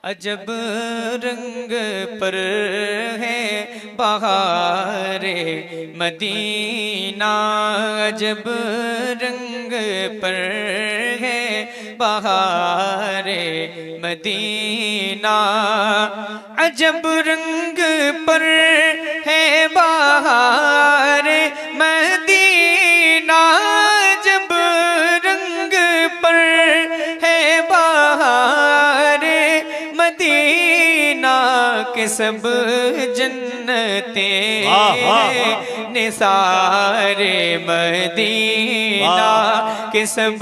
अजब रंग पर है बहारे मदीना, अजब रंग पर है बहारे मदीना, अजब रंग पर है बहारे मदीना, अजब रंग पर है बहारे मदीना के सब जन्नते निसारे मदीना के सब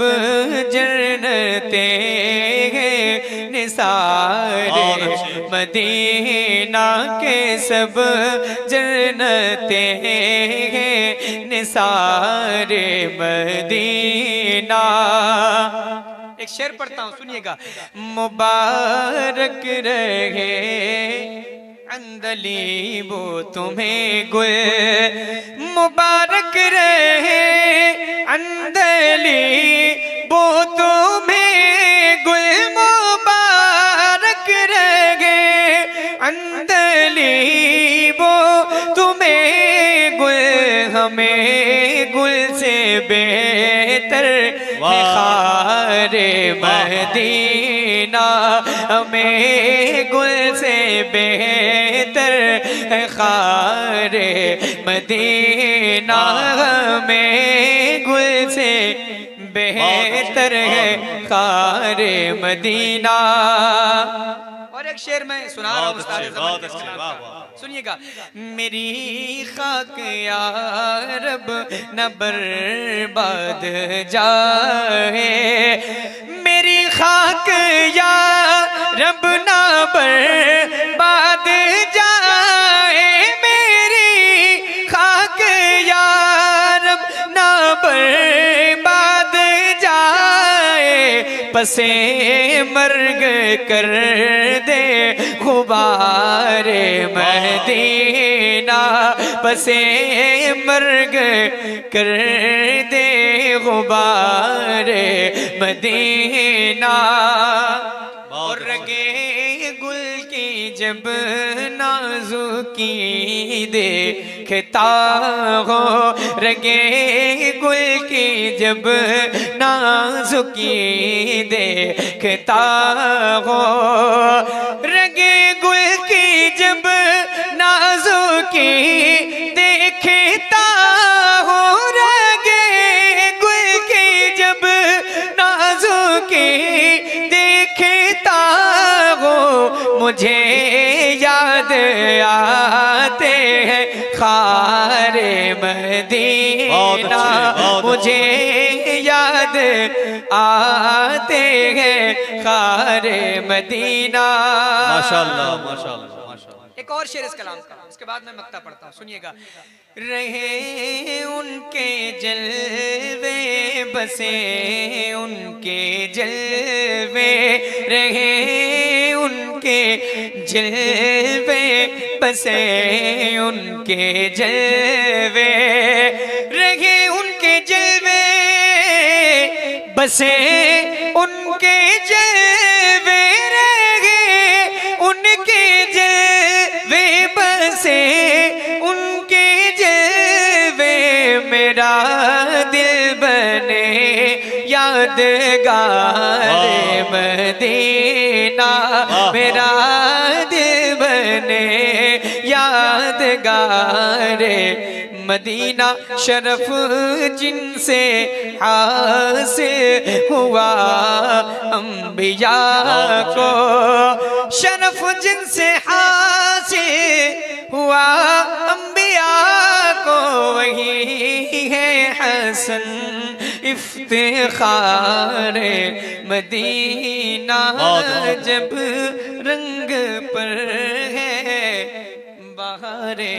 जन्नते निसारे मदीना के सब जन्नते निसारे मदीना। एक शेर पढ़ता हूँ, सुनिएगा। मुबारक रहे अंदली वो तुम्हें गुल, मुबारक रहे अंदली वो तुम्हें गुल, मुबारक रहे अंदली वो तुम्हें गुल, हमें गुल से बेहतर खारे मदीना, हमें गुल से बेहतर खारे मदीना, हमें गुल से बेहतर है खारे मदीना। और एक शेर मैं सुना रहा हूँ, सुनिएगा। मेरी खाक या रब न बर्बाद जाए, मेरी खाक या रब न बर्बाद जाए, मेरी खाक या रब न बर्बाद जाए, पसे मर्ग कर दे गुबारे मदीना, पसे मर्ग कर दे गुबारे मदीना। और रगे गुल की जब नाजुकी देखता हो, रगे गुल की जब नाजुकी देखता हो, रगे गुल की जब नाजुकी देखता हो, रगे गुल की जब नाजुकी देखता हो, मुझे याद आते हैं खारे मदीना, मुझे याद आते हैं खारे मदीना। माशाअल्लाह माशाअल्लाह माशाअल्लाह। एक और शेर इस कलाम का, उसके बाद मैं मक्ता पढ़ता हूँ, सुनिएगा। रहे उनके जलवे बसे उनके जलवे, रहे उनके जलवे बसे उनके जलवे, रहे उनके जलवे बसे उनके जलवे, रहे उनके जलवे बसे उनके जलवे, मेरा दिल बने यादगार मदीना, मेरा दिल बने यादगार मदीना। शरफ जिनसे हासिल हुआ अंबिया को, शरफ जिनसे हासिल हुआ अंबिया को, वही है हसन इफ्तिखार मदीना, जब रंग पर है बहारे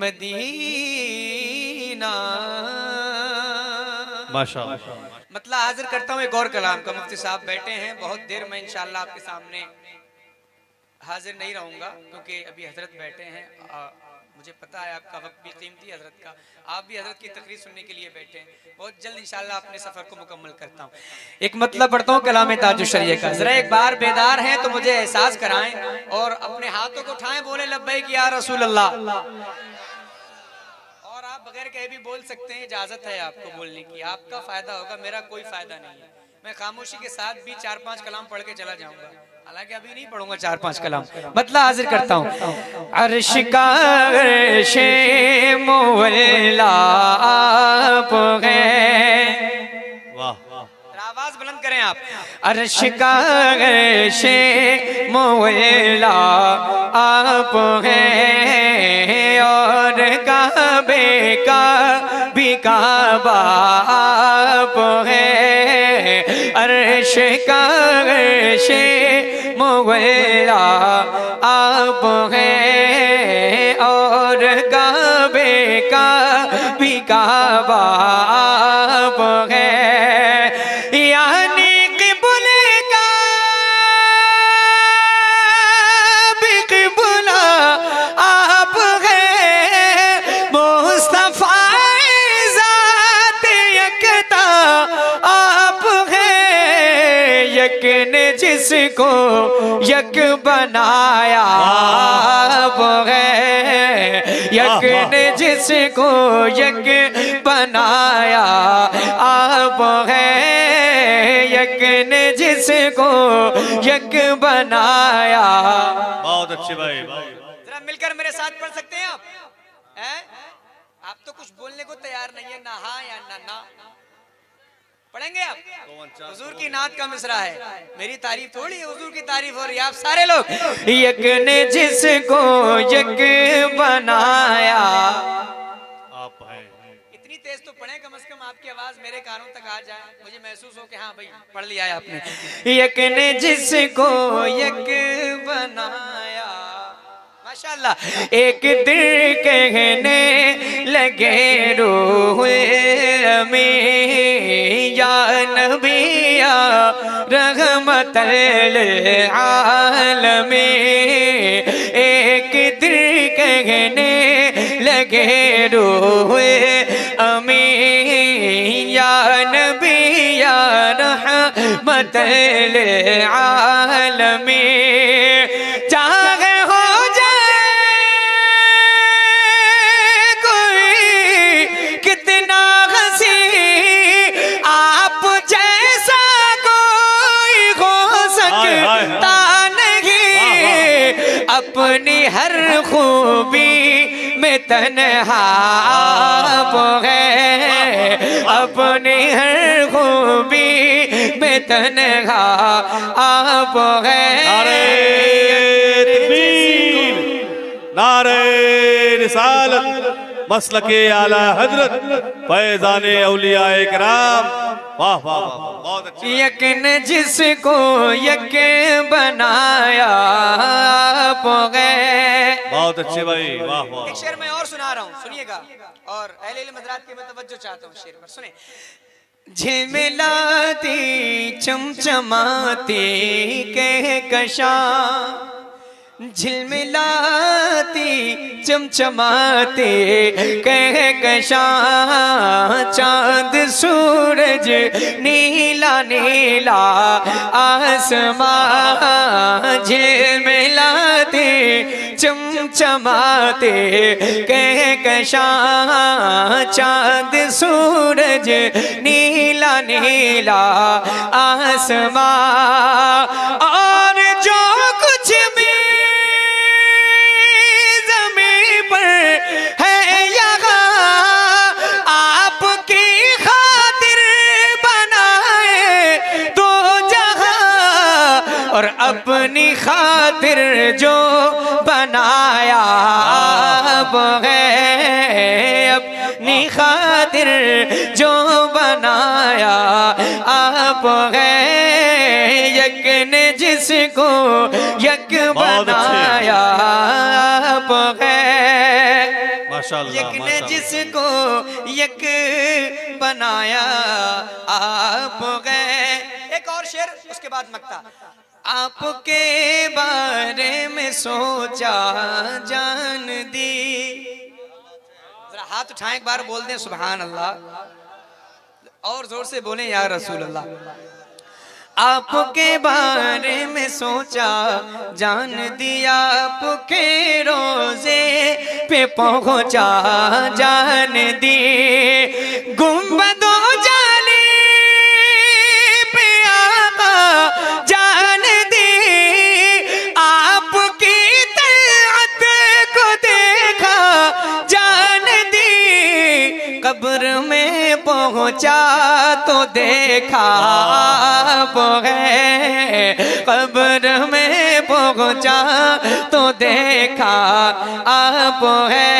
मदीना। माशाअल्लाह। मतलब हाजिर करता हूँ एक और कलाम का। मुफ्ती साहब बैठे हैं, बहुत देर में इंशाअल्लाह आपके सामने हाजिर नहीं रहूंगा, क्योंकि अभी हजरत बैठे हैं, मुझे पता है आपका वक्त भी कीमती है हजरत का, आप भी हजरत की तकरीर सुनने के लिए बैठे हैं। बहुत जल्द इंशाल्लाह अपने सफर को मुकम्मल करता हूँ। एक मतलब पढ़ता हूँ कलाम ताजुश शरीय का। जरा एक बार बेदार हैं तो मुझे एहसास कराएं और अपने हाथों को उठाएं, बोले लब्बैक या रसूल अल्लाह। और आप बगैर कहे भी बोल सकते हैं, इजाजत है आपको बोलने की, आपका फायदा होगा, मेरा कोई फायदा नहीं है। मैं खामोशी के साथ भी 4-5 कलाम पढ़ के चला जाऊंगा, हालांकि अभी नहीं पढ़ूंगा 4-5 कलाम। मतलब हाजिर करता हूँ। अर्श का अर्शे मुअल्ला आप हैं। वाह आवाज बुलंद करें आप। अर्श का अर्शे मुअल्ला आप हैं और काबे का भी काबा आप हैं। अर्श का अर्शे मुअल्ला आप हैं और काबे का भी काबा आप हैं। यानी क़िबले का भी क़िबला आप हैं। मुस्तफ़ा ज़ात यकता आप हैं। यक ने जिसको यक बनाया आप हैं। यक ने जिसको यक बनाया आप हैं। यक ने जिसको यक बनाया। बहुत अच्छे भाई। जरा मिलकर मेरे साथ पढ़ सकते हैं आप? हैं? आप तो कुछ बोलने को तैयार नहीं है, ना हाँ या ना। पढ़ेंगे आप? हुजूर की नात का मिसरा है, मेरी तारीफ थोड़ी है, हुजूर की तारीफ हो रही है। आप सारे लोग यक ने जिसको यक बनाया आप हैं। इतनी तेज तो पढ़े, कम से कम आपकी आवाज मेरे कानों तक आ जाए, मुझे महसूस हो कि हाँ भाई पढ़ लिया है आपने। यक ने जिसको यक बनाया, माशाल्लाह। एक दिल कहने लगे रूह अमीन या नबी या रहमतल आलमीन। एक दिल कहने लगे रूह अमीन या नबी या रहमतल आलमीन। चाहे हो अपनी हर खूबी में तन्हा आप हैं। अपनी हर खूबी में तन्हा आप हैं। नारे तकबीर, नारे रिसालत, मसलके आला हजरत, फैज़ाने औलिया इकराम। वाह वाह वाह, बहुत अच्छी। यक ने जिसको यक बनाया आप गए। बहुत अच्छे भाई, वाह वाह। एक शेर मैं और सुना रहा हूँ, सुनिएगा, और अहले इल्म हज़रात की मैं तवज्जो चाहता हूँ शेर पर, सुने। झिलमिलाती चमचमाती कहकशां, झिलमिलाती चमचमाते कहकशां। चांद सूरज नीला नीला आसमां। झिलमिलाते चमचमाते कहकशां। चांद सूरज नीला नीला आसमां। और जो कुछ भी और अपनी खातिर जो बनाया आप है। अपनी खातिर जो बनाया आप है। यक ने जिसको यक बनाया आप है। माशाअल्लाह, यक ने जिसको यक बनाया आप गए। एक और शेर, उसके बाद मक्ता। आपके बारे में सोचा जान दी, हाथ उठाएं, एक बार बोल दें सुभान अल्लाह, और जोर से बोलें या रसूल अल्लाह। आपके बारे में सोचा, जान दिया आपके रोजे पे पहुंचा, जान दी गुंबदों जाने पे आका, जान दी आपकी तलअत को देखा, जान दी कब्र में पहुंचा तो देखा आप है, कब्र में पहुंचा तो देखा आप है,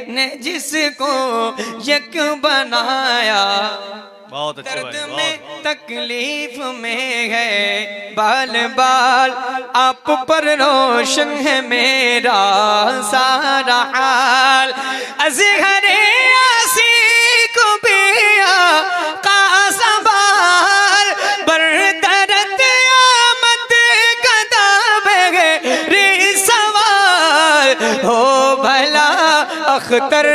ने जिसको यक बनाया, बहुत अच्छे दर्द भाई, में तकलीफ में है बाल बाल, आप पर रोशन है मेरा सारा हाल, अज़हरे आसी को बिया का सवाल, बर दर्द आमद कदम रे सवाल, हो भला अख्तर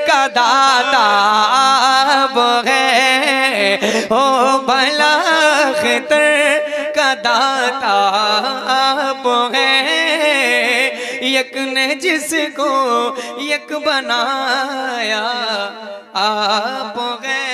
का दाता अब है, हो भला अख्तर का दाता आप है, यक ने जिसको यक बनाया आप है।